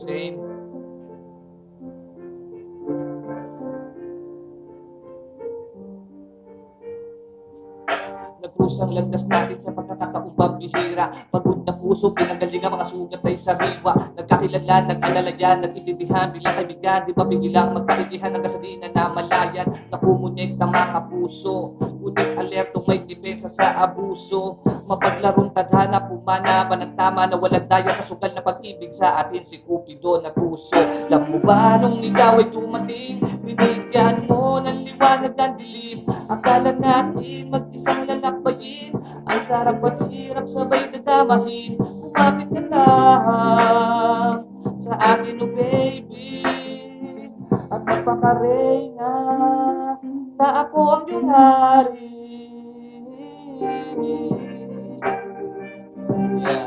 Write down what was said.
Same. Nagkrus ang landas natin sa pagkakataong pambihira. Pagod na puso, pinagalingan mga sugat ay sariwa. Nagkakilala, nag-alalayan, nag-intindihan bilang kaibigan. Di ba bigilang magkaibigan hanggang sa di na namalayan. Nakumonekta mga puso, ngunit alertong may depensa sa abuso. Mapaglarong tadhana, pumanaban ng tama na walang daya sa sugal na pag-ibig sa atin si Cupido na tuso. Alam mo ba nung ikaw ay dumating, binigyan mo ng liwanag ng dilim. Akala natin mag-isang lalakbayin, ang sarap at hirap sabay nadamahin. Kumapit ka lang sa akin, oh baby, at magpakareyna na ako ang iyong hari. Yeah.